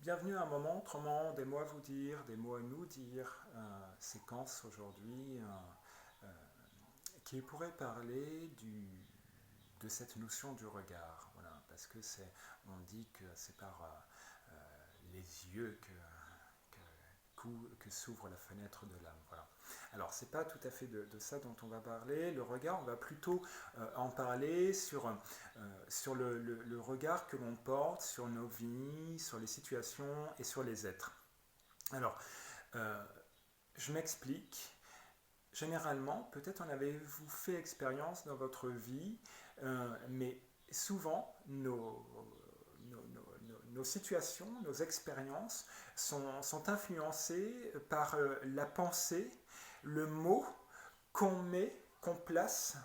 Bienvenue à un moment autrement, des mots à vous dire, des mots à nous dire, séquence aujourd'hui euh, qui pourrait parler de cette notion du regard. Voilà, parce que on dit que c'est par les yeux que s'ouvre la fenêtre de l'âme. Voilà. Alors, c'est pas tout à fait de ça dont on va parler. Le regard, on va plutôt en parler sur le regard que l'on porte sur nos vies, sur les situations et sur les êtres. Alors, euh, je m'explique. Généralement, peut-être en avez-vous fait expérience dans votre vie, mais souvent, nos situations, nos expériences sont influencées par la pensée, le mot qu'on place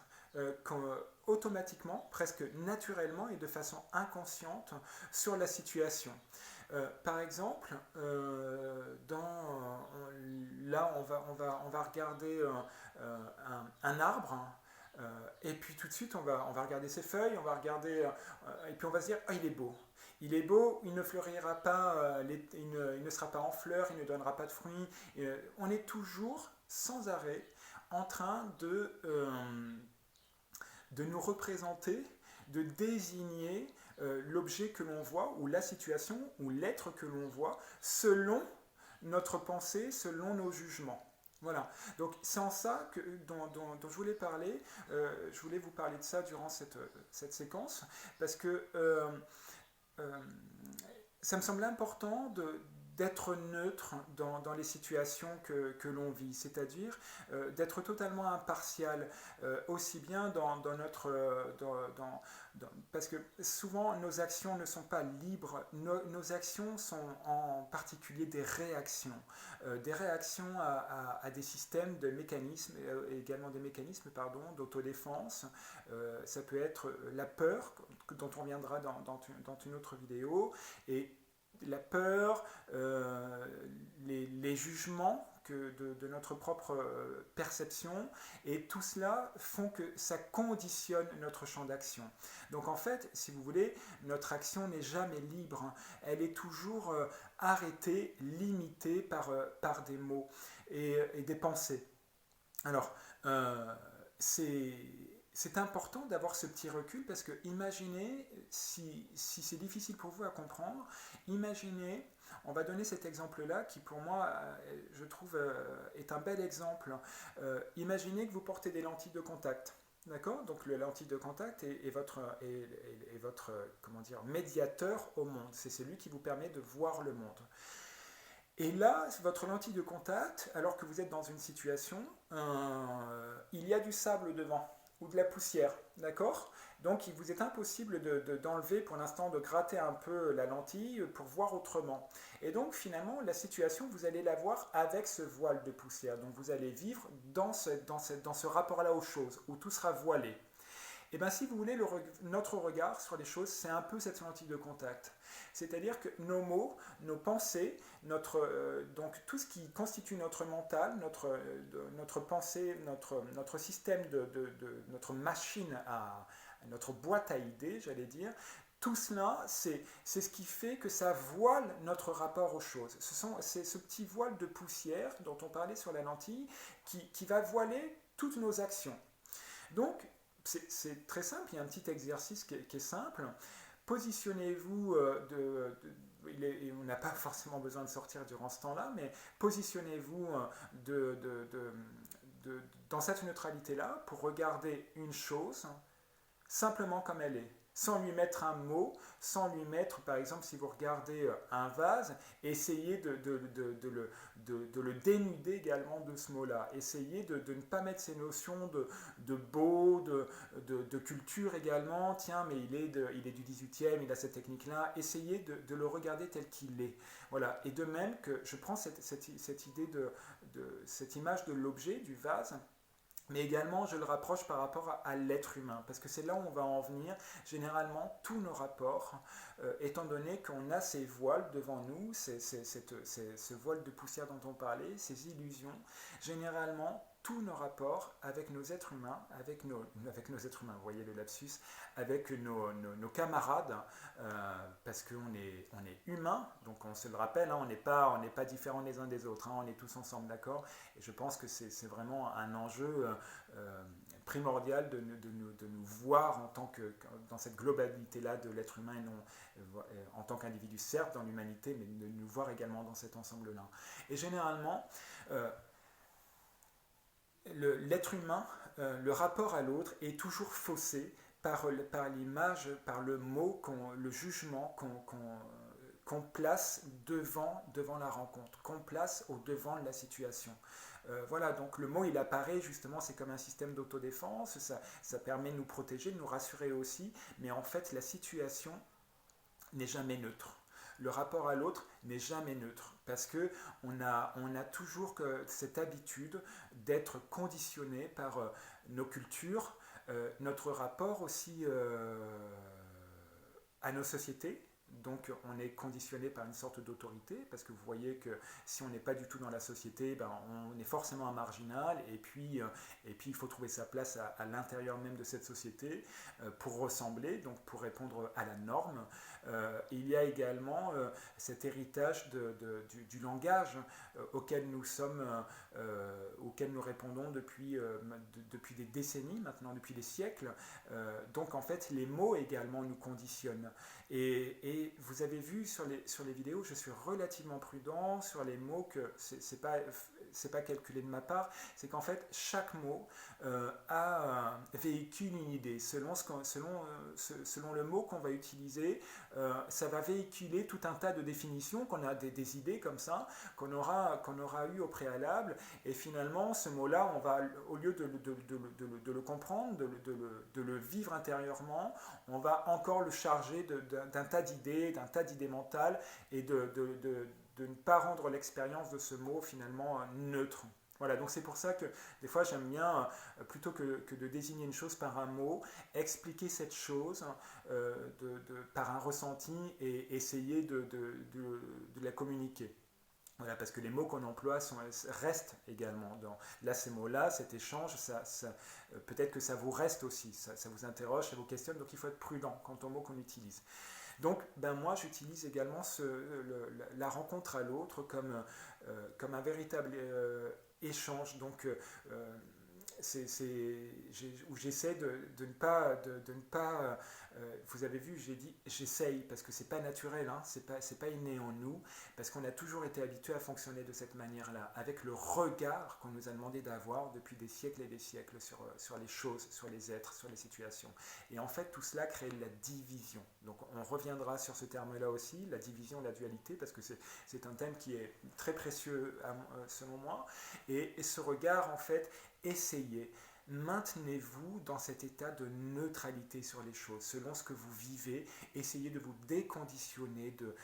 automatiquement, presque naturellement et de façon inconsciente sur la situation. Par exemple, là on va regarder un arbre, et puis tout de suite on va regarder ses feuilles, on va regarder, et puis on va se dire ah, il est beau. Il est beau, il ne fleurira pas, il ne sera pas en fleurs, il ne donnera pas de fruits. On est toujours sans arrêt en train de nous représenter, de désigner l'objet que l'on voit, ou la situation, ou l'être que l'on voit, selon notre pensée, selon nos jugements. Voilà, donc c'est en ça dont je voulais parler, je voulais vous parler de ça durant cette séquence, parce que euh, ça me semble important d'être neutre dans les situations que l'on vit, c'est-à-dire d'être totalement impartial, aussi bien dans notre... parce que souvent nos actions ne sont pas libres, nos actions sont en particulier des réactions à des systèmes de mécanismes, également des mécanismes pardon, d'autodéfense. Ça peut être la peur, dont on viendra dans une autre vidéo, et la peur, les jugements de notre propre perception, et tout cela font que ça conditionne notre champ d'action. Donc en fait, si vous voulez, notre action n'est jamais libre, elle est toujours arrêtée, limitée par des mots et des pensées. Alors, c'est important d'avoir ce petit recul, parce que imaginez, si c'est difficile pour vous à comprendre, imaginez, on va donner cet exemple-là qui pour moi, je trouve, est un bel exemple. Imaginez que vous portez des lentilles de contact. D'accord. Donc la lentille de contact est votre comment dire, médiateur au monde. C'est celui qui vous permet de voir le monde. Et là, votre lentille de contact, alors que vous êtes dans une situation, il y a du sable devant, ou de la poussière, d'accord. Donc il vous est impossible d'enlever pour l'instant, de gratter un peu la lentille pour voir autrement. Et donc finalement, la situation, vous allez la voir avec ce voile de poussière. Donc vous allez vivre dans ce rapport-là aux choses, où tout sera voilé. Et bien si vous voulez, notre regard sur les choses, c'est un peu cette lentille de contact. C'est-à-dire que nos mots, nos pensées, donc tout ce qui constitue notre mental, notre pensée, notre système, notre machine, notre boîte à idées, j'allais dire, tout cela, c'est ce qui fait que ça voile notre rapport aux choses. C'est ce petit voile de poussière dont on parlait sur la lentille qui va voiler toutes nos actions. Donc, c'est très simple, il y a un petit exercice qui est simple. Positionnez-vous, on n'a pas forcément besoin de sortir durant ce temps-là, mais positionnez-vous dans cette neutralité-là pour regarder une chose simplement comme elle est, sans lui mettre un mot, sans lui mettre, par exemple, si vous regardez un vase, essayez de le dénuder également de ce mot-là. Essayez de ne pas mettre ces notions de beau, de culture également. Tiens, mais il est du 18e, il a cette technique-là. Essayez de le regarder tel qu'il est. Voilà. Et de même que je prends cette idée cette image de l'objet, du vase, mais également je le rapproche par rapport à l'être humain, parce que c'est là où on va en venir. Généralement, tous nos rapports, étant donné qu'on a ces voiles devant nous, ce voile de poussière dont on parlait, ces illusions, généralement, tous nos rapports avec nos êtres humains, avec nos êtres humains, vous voyez le lapsus, avec nos camarades, parce qu'on est, on est humain, donc on se le rappelle, hein, on n'est pas différents les uns des autres, hein, on est tous ensemble, d'accord. Et je pense que c'est vraiment un enjeu primordial de nous voir en tant que, dans cette globalité-là de l'être humain, et non en tant qu'individu, certes, dans l'humanité, mais de nous voir également dans cet ensemble-là. Et généralement, l'être humain, le rapport à l'autre est toujours faussé par l'image, par le mot, le jugement qu'on place devant la rencontre, qu'on place au devant de la situation. Voilà, donc le mot il apparaît justement, c'est comme un système d'autodéfense, ça permet de nous protéger, de nous rassurer aussi, mais en fait la situation n'est jamais neutre. Le rapport à l'autre n'est jamais neutre parce que on a toujours cette habitude d'être conditionné par nos cultures, notre rapport aussi à nos sociétés. Donc on est conditionné par une sorte d'autorité, parce que vous voyez que si on n'est pas du tout dans la société, ben, on est forcément un marginal, et puis il faut trouver sa place à l'intérieur même de cette société pour ressembler, donc pour répondre à la norme. Il y a également cet héritage du langage auquel nous répondons depuis des décennies, maintenant depuis des siècles. Donc en fait les mots également nous conditionnent. Et vous avez vu sur les vidéos, je suis relativement prudent sur les mots, que c'est pas calculé de ma part, c'est qu'en fait chaque mot véhicule une idée. Selon le mot qu'on va utiliser, ça va véhiculer tout un tas de définitions, qu'on a des idées comme ça, qu'on aura eu au préalable, et finalement ce mot-là, on va, au lieu de le comprendre, de le vivre intérieurement, on va encore le charger d'un tas d'idées mentales, et de ne pas rendre l'expérience de ce mot finalement neutre. Voilà, donc c'est pour ça que des fois j'aime bien, plutôt que de désigner une chose par un mot, expliquer cette chose par un ressenti, et essayer de la communiquer. Voilà, parce que les mots qu'on emploie restent également. Là, ces mots-là, cet échange, peut-être que ça vous reste aussi, ça vous interroge, ça vous questionne, donc il faut être prudent quant aux mots qu'on utilise. Donc, moi, j'utilise également la rencontre à l'autre comme un véritable échange. Donc, où j'essaie de ne pas, vous avez vu, j'ai dit j'essaye, parce que c'est pas naturel, hein, c'est pas inné en nous, parce qu'on a toujours été habitué à fonctionner de cette manière-là, avec le regard qu'on nous a demandé d'avoir depuis des siècles et des siècles sur les choses, sur les êtres, sur les situations. Et en fait, tout cela crée de la division. Donc on reviendra sur ce terme-là aussi, la division, la dualité, parce que c'est un thème qui est très précieux selon moi. Et ce regard, en fait, essayez, maintenez-vous dans cet état de neutralité sur les choses, selon ce que vous vivez. Essayez de vous déconditionner de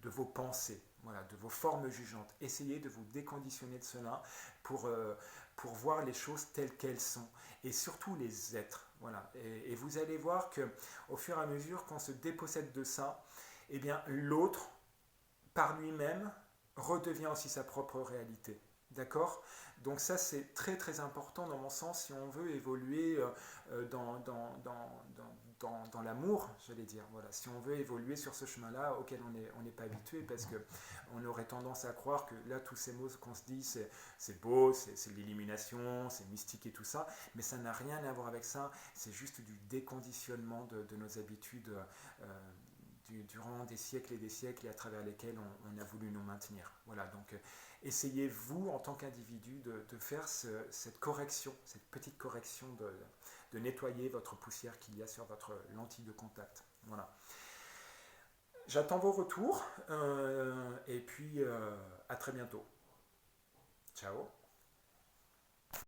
vos pensées, voilà, de vos formes jugeantes. Essayez de vous déconditionner de cela pour voir les choses telles qu'elles sont, et surtout les êtres. Voilà. Et vous allez voir qu'au fur et à mesure qu'on se dépossède de ça, eh bien, l'autre, par lui-même, redevient aussi sa propre réalité. D'accord ? Donc ça, c'est très très important dans mon sens, si on veut évoluer dans l'amour, j'allais dire. Voilà. Si on veut évoluer sur ce chemin-là auquel on n'est pas habitué, parce qu'on aurait tendance à croire que là, tous ces mots qu'on se dit, c'est beau, c'est l'illumination, c'est mystique et tout ça, mais ça n'a rien à voir avec ça, c'est juste du déconditionnement de nos habitudes durant des siècles et à travers lesquels on a voulu nous maintenir. Voilà, donc essayez-vous en tant qu'individu de faire cette correction, cette petite correction de nettoyer votre poussière qu'il y a sur votre lentille de contact. Voilà. J'attends vos retours et puis à très bientôt. Ciao.